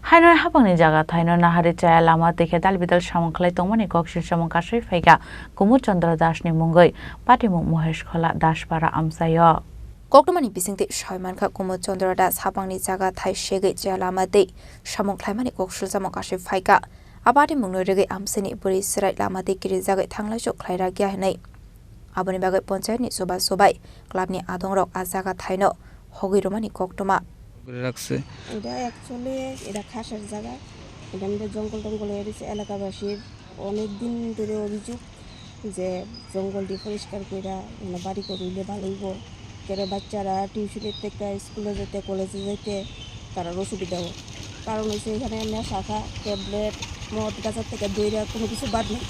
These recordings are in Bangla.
Haino Haphangni Jaga Thaino nahari chaya lama dekhe dalbidal Samung Khlaijakmani Koksilsamung kasui phaiga Kumud Chandra Dasni mungoi Patimung Mohesh Khola Dashpara amsayo Koksilsamung bisingte Shaimanka Kumud Chandra Das Haphangni Jaga Thai shege chaya lama de Samung Khlaimani Koksilsamung kasui phaiga abadi mungno rege amseni buri sirai lama de kiri jaga Thanglaijo Khlairagya henai aboni bagai panchayat ni sobai club ni adongrok ajaga Thaino hogiromani koktoma রাখছে এটা অ্যাকচুয়ালি এটা খাসের জায়গা এটা আমাদের জঙ্গল টঙ্গল হয়ে গেছে এলাকাবাসীর অনেক দিন ধরে অভিযোগ যে জঙ্গলটি পরিষ্কার করে বাড়ি করলে ভালো হইব করে বাচ্চারা টিউশনের থেকে স্কুলে যেতে কলেজে যেতে তারা অসুবিধা হবে কারণ হচ্ছে এখানে নেশা খা ট্যাবলেট মদ গাছার থেকে দইরা কোনো কিছু বাদ নেই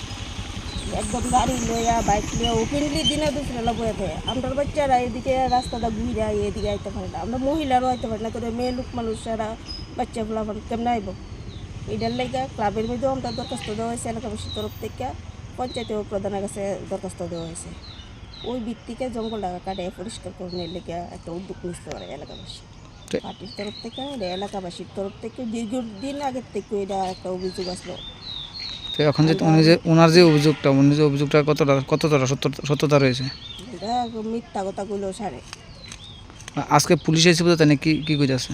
একদম গাড়ি লইয়া বাইক লইয়া ওপেনলি দিনে দুপুরে বয়ে থাকে আমরা বাচ্চারা এদিকে রাস্তাটা ঘুরে এদিকে আইতে পারে না আমরা মহিলারাও আইতে পারি না করে মেয়ে লোক মানুষেরা বাচ্চা ফলাফল কেমন আইব এটার লেগে ক্লাবের মধ্যেও আমরা দরখাস্ত দেওয়া হয়েছে এলাকাবাসীর তরফ থেকে পঞ্চায়েত প্রধানের কাছে দরখাস্ত দেওয়া হয়েছে ওই ভিত্তিকে জঙ্গলটা কাটে পরিষ্কার করে লেগে একটা উদ্যোগ নিতে পারে এলাকাবাসী পার্টির তরফ থেকে এলাকাবাসীর তরফ থেকে দীর্ঘদিন আগের থেকে এটা একটা অভিযোগ আসলো এখন যে ওনার যে অভিযোগটা কতটা সত্যতা রয়েছে এটা মিথ্যা কথা কইলো সারে আজকে পুলিশ এসে বলতে তাই কি কইতাছে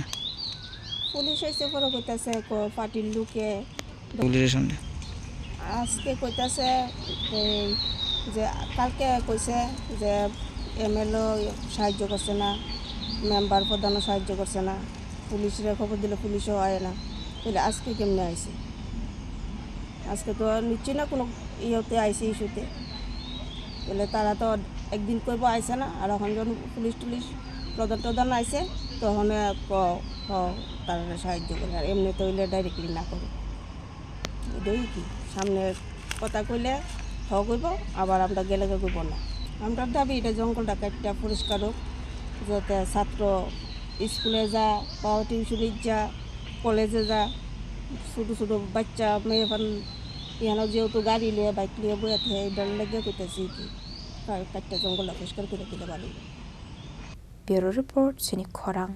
পুলিশ এসে পরে কইতাছে পার্টির লোকে পুলিশের সামনে আজকে কইতাছে যে কালকে কইছে যে এমএলও সাহায্য করছে না মেম্বার প্রধানও সাহায্য করছে না পুলিশের খবর দিলে পুলিশও হয় না তাহলে আজকে কেমনে আইছে আজকে তো নিচ্ছি না কোনো ইয়েতে আইসে ইস্যুতে বলে তারা তো একদিন করব আইসে না আর এখন যখন পুলিশ প্রধান আইসে তখন তারা সাহায্য করে আর এমনি তো হইলে ডাইরেক্টলি না করে এটাই কি সামনে কথা কইলে করব আবার আমরা গেলে করব না আমরা দাবি এটা জঙ্গলটা কাটটা পরিষ্কার হোক যাতে ছাত্র স্কুলে যা বা টিউশনে যা কলেজে যা ছোটো বাচ্চা মেয়ে এখানে যেহেতু গাড়ি নিয়ে বাইক নিয়ে বয়ে থাকে এটার লেগে করতেছি কি কাটটা জঙ্গলটা পরিষ্কার করে দিলে ভালো। ব্যুরো রিপোর্ট চিনি খরাং।